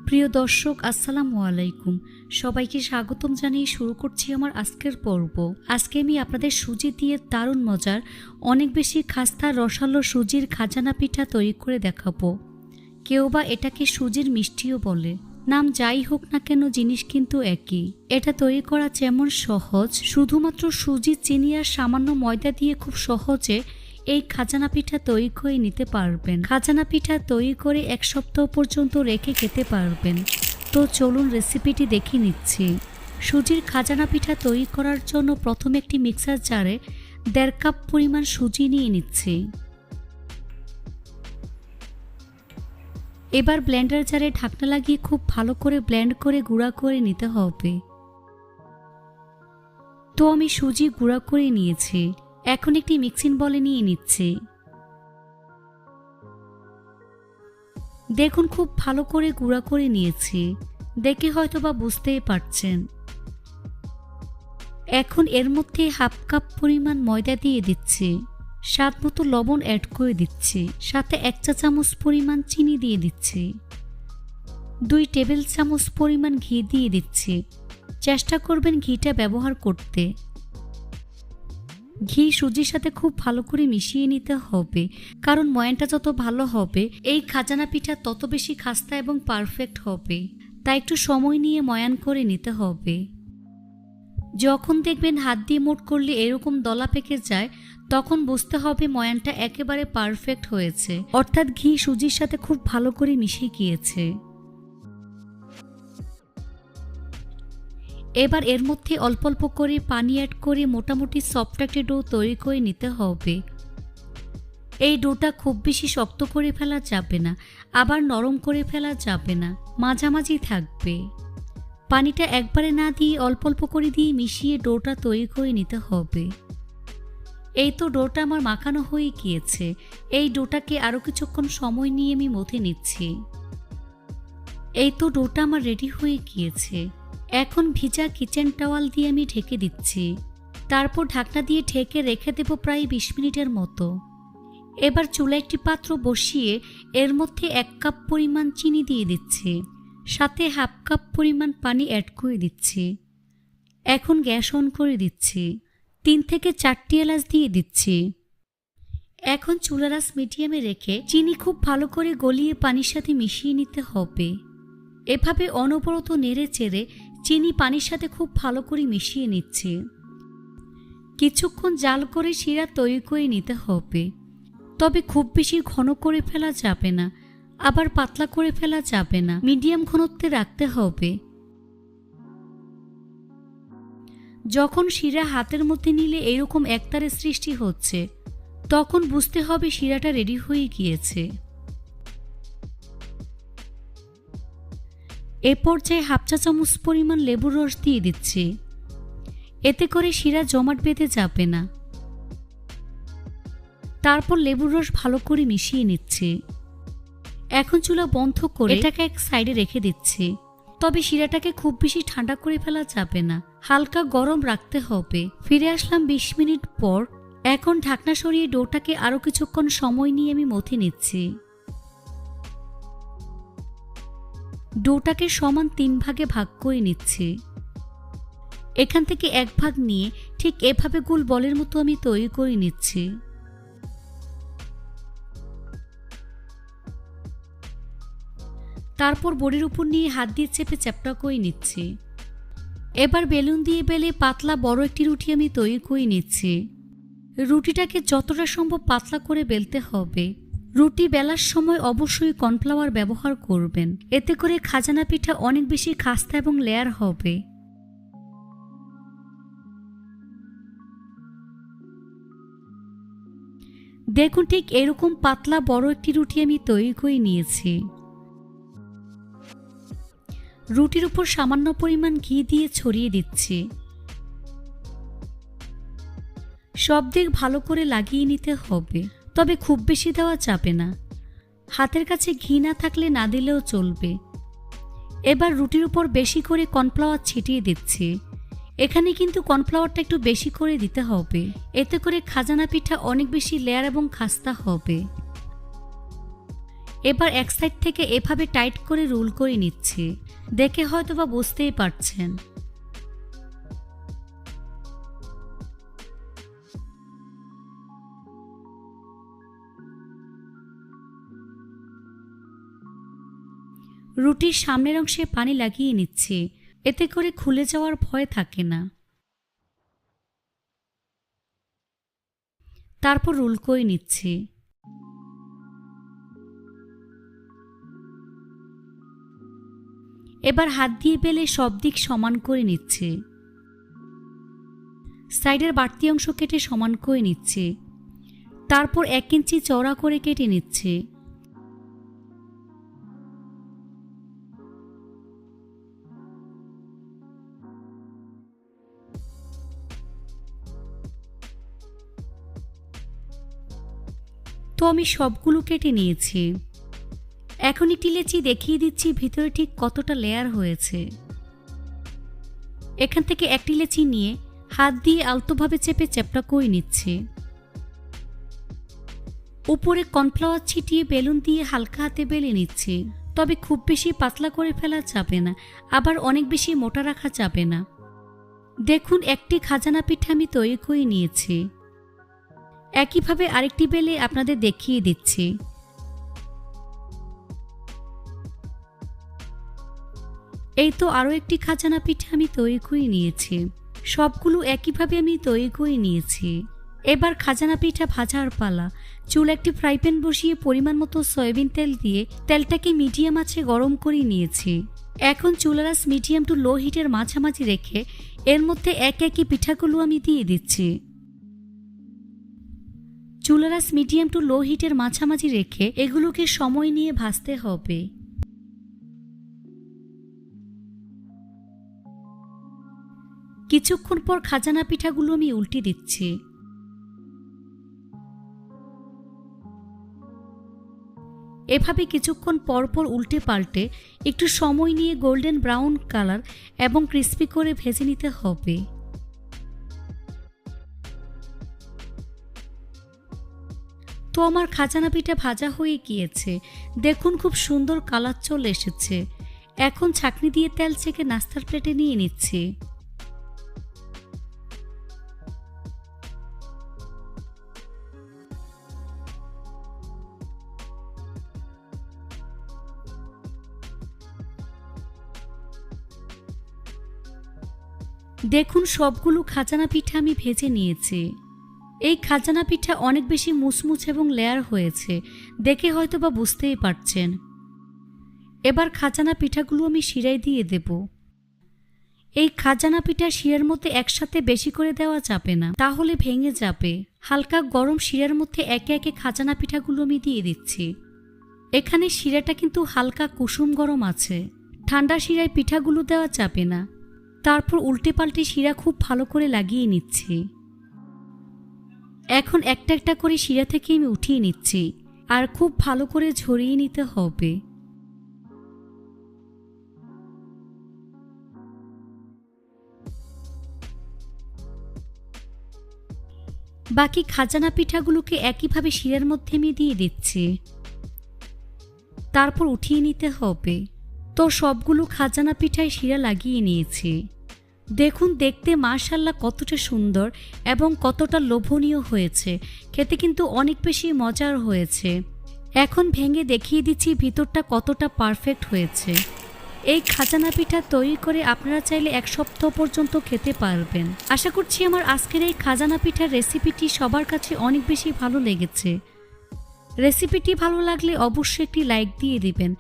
প্রিয় দর্শক আসসালামু আলাইকুম, সবাইকে স্বাগতম জানিয়ে শুরু করছি আমার আজকের পর্ব। আজকে আমি আপনাদের সুজি দিয়ে দারুণ মজার অনেক বেশি খাস্তা রসালো সুজির খাজানা পিঠা তৈরি করে দেখাবো। কেউ বা এটাকে সুজির মিষ্টিও বলে। নাম যাই হোক না কেন, জিনিস কিন্তু একই। এটা তৈরি করা যেমন সহজ, শুধুমাত্র সুজি, চিনি আর সামান্য ময়দা দিয়ে খুব সহজে এই খাজানা পিঠা তৈরি করে নিতে পারবেন। খাজানা পিঠা তৈরি করে এক সপ্তাহ পর্যন্ত রেখে খেতে পারবেন। তো চলুন রেসিপিটি দেখে নিচ্ছি। সুজির খাজানা পিঠা তৈরি করার জন্য প্রথমে একটি মিক্সার জারে 1.5 কাপ পরিমাণ সুজি নিয়ে নিচ্ছি। এবার ব্লেন্ডার জারে ঢাকনা লাগিয়ে খুব ভালো করে ব্লেন্ড করে গুঁড়া করে নিতে হবে। তো আমি সুজি গুঁড়া করে নিয়েছি, এখন একটি মিক্সিং বলে নিয়ে নিচ্ছি। দেখুন খুব ভালো করে গুঁড়া করে নিয়েছি, দেখে হয়তো বা বুঝতেই পারছেন। এখন এর মধ্যে 1/2 কাপ পরিমাণ ময়দা দিয়ে দিচ্ছি, স্বাদ মতো লবণ অ্যাড করে দিচ্ছি, সাথে 1 চা চামচ পরিমাণ চিনি দিয়ে দিচ্ছি, 2 টেবিল চামচ পরিমাণ ঘি দিয়ে দিচ্ছি। চেষ্টা করবেন ঘিটা ব্যবহার করতে। ঘি সুজির সাথে খুব ভালো করে মিশিয়ে নিতে হবে, কারণ ময়ানটা যত ভালো হবে এই খাজানা পিঠা তত বেশি খাস্তা এবং পারফেক্ট হবে। তাই একটু সময় নিয়ে ময়ান করে নিতে হবে। যখন দেখবেন হাত দিয়ে মুঠ করলে এরকম দলা পেকে যায়, তখন বুঝতে হবে ময়ানটা একেবারে পারফেক্ট হয়েছে, অর্থাৎ ঘি সুজির সাথে খুব ভালো করে মিশে গিয়েছে। এবার এর মধ্যে অল্প অল্প করে পানি অ্যাড করে মোটামুটি সফট একটা ডো তৈরি করে নিতে হবে। এই ডোটা খুব বেশি শক্ত করে ফেলা যাবে না, আবার নরম করে ফেলা যাবে না, মাঝামাঝি থাকবে। পানিটা একবারে না দিয়ে অল্প অল্প করে দিয়ে মিশিয়ে ডোটা তৈরি করে নিতে হবে। এই তো ডোটা আমার মাখানো হয়ে গিয়েছে। এই ডোটাকে আরও কিছুক্ষণ সময় নিয়ে আমি মথে নিচ্ছি। এই তো ডোটা আমার রেডি হয়ে গিয়েছে। এখন ভিজা কিচেন টাওয়াল দিয়ে আমি ঢেকে দিচ্ছি। তারপর ঢাকনা দিয়ে ঢেকে রেখে দেব প্রায় 20 মিনিটের মতো। এবার চুলায় একটি পাত্র বসিয়ে এর মধ্যে 1 কাপ পরিমাণ চিনি দিয়ে দিচ্ছি, সাথে 1/2 কাপ পরিমাণ পানি অ্যাড করে দিচ্ছি। এখন গ্যাস অন করে দিচ্ছি। 3 থেকে 4টি এলাচ দিয়ে দিচ্ছি। এখন চুলার আঁচ মিডিয়ামে রেখে চিনি খুব ভালো করে গলিয়ে পানির সাথে মিশিয়ে নিতে হবে। এভাবে অনবরত নেড়ে চেড়ে চিনি পানির সাথে খুব ভালো করে মিশিয়ে নিচ্ছি। কিছুক্ষণ জাল করে শিরা তৈরি করে নিতে হবে, তবে খুব বেশি ঘন করে ফেলা যাবে না, আবার পাতলা করে ফেলা যাবে না, মিডিয়াম ঘনত্বে রাখতে হবে। যখন শিরা হাতের মধ্যে নিলে এরকম একতারে সৃষ্টি হচ্ছে, তখন বুঝতে হবে শিরাটা রেডি হয়ে গিয়েছে। এ পর্যায়ে 1/2 চা চামচ পরিমাণ লেবুর রস দিয়ে দিচ্ছি, এতে করে শিরা জমাট বেঁধে যাবে না। তারপর লেবুর রস ভালো করে মিশিয়ে নিচ্ছি। এখন চুলা বন্ধ করে এটাকে এক সাইডে রেখে দিচ্ছি, তবে শিরাটাকে খুব বেশি ঠান্ডা করে ফেলা যাবে না, হালকা গরম রাখতে হবে। ফিরে আসলাম 20 মিনিট পর। এখন ঢাকনা সরিয়ে ডোটাকে আরও কিছুক্ষণ সময় নিয়ে আমি মথে নিচ্ছি। ডোটাকে সমান 3 ভাগে ভাগ করে নিচ্ছি। এখান থেকে 1 ভাগ নিয়ে ঠিক এভাবে গোল বলের মতো আমি তৈরি করে নিচ্ছি। তারপর বড়ির উপর নিয়ে হাত দিয়ে চেপে চ্যাপটা করে নিচ্ছি। এবার বেলুন দিয়ে বেলে পাতলা বড় একটি রুটি আমি তৈরি করে নিচ্ছি। রুটিটাকে যতটা সম্ভব পাতলা করে বেলতে হবে। রুটি বেলার সময় অবশ্যই কর্নফ্লাওয়ার ব্যবহার করবেন, এতে করে খাজানা পিঠা অনেক বেশি খাস্তা এবং লেয়ার হবে। দেখুন ঠিক এরকম পাতলা বড় একটি রুটি আমি তৈরি করে নিয়েছি। রুটির উপর সামান্য পরিমাণ ঘি দিয়ে ছড়িয়ে দিচ্ছি। সব দিক ভালো করে লাগিয়ে নিতে হবে, তবে খুব বেশি দেওয়া যাবে না। হাতের কাছে ঘি না থাকলে না দিলেও চলবে। এবার রুটির উপর বেশি করে কর্নফ্লাওয়ার ছিটিয়ে দিচ্ছি। এখানে কিন্তু কর্নফ্লাওয়ারটা একটু বেশি করে দিতে হবে, এতে করে খাজানা পিঠা অনেক বেশি লেয়ার এবং খাস্তা হবে। এবার এক সাইড থেকে এভাবে টাইট করে রোল করে নিচ্ছি। দেখে হয়তোবা বুঝতেই পারছেন। রুটির সামনের অংশে পানি লাগিয়ে নিচ্ছি, এতে করে খুলে যাওয়ার ভয় থাকে না। তারপর রোল করে নিচ্ছি। এবার হাত দিয়ে বেলে সব দিক সমান করে নিচ্ছি। সাইডের বাড়তি অংশ কেটে সমান করে নিচ্ছি। তারপর 1 ইঞ্চি চওড়া করে কেটে নিচ্ছি। তো আমি সবগুলো কেটে নিয়েছি। এখন একটি লেচি দেখিয়ে দিচ্ছি ভিতরে ঠিক কতটা লেয়ার হয়েছে। এখান থেকে একটি লেচি নিয়ে হাত দিয়ে আলতোভাবে চেপে চ্যাপটা করে নিচ্ছি। উপরে কর্নফ্লাওয়ার ছিটিয়ে বেলুন দিয়ে হালকা হাতে বেলে নিচ্ছি। তবে খুব বেশি পাতলা করে ফেলা যাবে না, আবার অনেক বেশি মোটা রাখা যাবে না। দেখুন একটি খাজানা পিঠা আমি তৈরি করে নিয়েছি। একইভাবে আরেকটি বেলে আপনাদের দেখিয়ে দিচ্ছি। এই তো আরও একটি খাজানা পিঠা আমি তৈরি করে নিয়েছি। সবগুলো একইভাবে আমি তৈরি করে নিয়েছি। এবার খাজানা পিঠা ভাজার পালা। চুল একটি ফ্রাই প্যান বসিয়ে পরিমাণ মতো সয়াবিন তেল দিয়ে তেলটাকে মিডিয়াম আঁচে গরম করে নিয়েছি। এখন চুলার আঁচ মিডিয়াম টু লো হিটের মাঝামাঝি রেখে এর মধ্যে এক একে পিঠাগুলো আমি দিয়ে দিচ্ছি। চুলার আঁচ মিডিয়াম টু লো হিটের মাঝামাঝি রেখে এগুলোকে সময় নিয়ে ভাজতে হবে। কিছুক্ষণ পর খাজানা পিঠাগুলো আমি উল্টে দিচ্ছি। এভাবে কিছুক্ষণ পর পর উল্টে পাল্টে একটু সময় নিয়ে গোল্ডেন ব্রাউন কালার এবং ক্রিস্পি করে ভেজে নিতে হবে। তো আমার খাজানা পিঠা ভাজা হয়ে গিয়েছে। দেখুন খুব সুন্দর কালার চলে এসেছে। এখন ছাঁকনি দিয়ে তেল ছেঁকে নাস্তার প্লেটে নিয়ে নিচ্ছি। দেখুন সবগুলো খাজানা পিঠা আমি ভেজে নিয়েছি। এই খাজানা পিঠা অনেক বেশি মুচমুচ এবং লেয়ার হয়েছে, দেখে হয়তো বা বুঝতেই পারছেন। এবার খাজানা পিঠাগুলো আমি শিরায় দিয়ে দেব। এই খাজানা পিঠা শিরার মধ্যে একসাথে বেশি করে দেওয়া যাবে না, তাহলে ভেঙে যাবে। হালকা গরম শিরার মধ্যে একে একে খাজানা পিঠাগুলো আমি দিয়ে দিচ্ছি। এখানে শিরাটা কিন্তু হালকা কুসুম গরম আছে, ঠান্ডা শিরায় পিঠাগুলো দেওয়া যাবে না। তারপর উল্টে পাল্টে শিরা খুব ভালো করে লাগিয়ে নিচ্ছি। এখন একটা একটা করে শিরা থেকে আমি উঠিয়ে নিচ্ছি, আর খুব ভালো করে ঝরিয়ে নিতে হবে। বাকি খাজানা পিঠাগুলোকে একইভাবে শিরার মধ্যে আমি দিয়ে দিচ্ছি। তারপর উঠিয়ে নিতে হবে। তো সবগুলো খাজানা পিঠায় শিরা লাগিয়ে নিয়েছি। দেখুন দেখতে মাশাআল্লাহ কতটা সুন্দর এবং কতটা লোভনীয় হয়েছে। খেতে কিন্তু অনেক বেশি মজার হয়েছে। এখন ভেঙে দেখিয়ে দিচ্ছি ভিতরটা কতটা পারফেক্ট হয়েছে। এই খাজানা পিঠা তৈরি করে আপনারা চাইলে 1 সপ্তাহ পর্যন্ত খেতে পারবেন। আশা করছি আমার আজকের এই খাজানা পিঠার রেসিপিটি সবার কাছে অনেক বেশি ভালো লেগেছে। রেসিপিটি ভালো লাগলে অবশ্যই একটি লাইক দিয়ে দিবেন।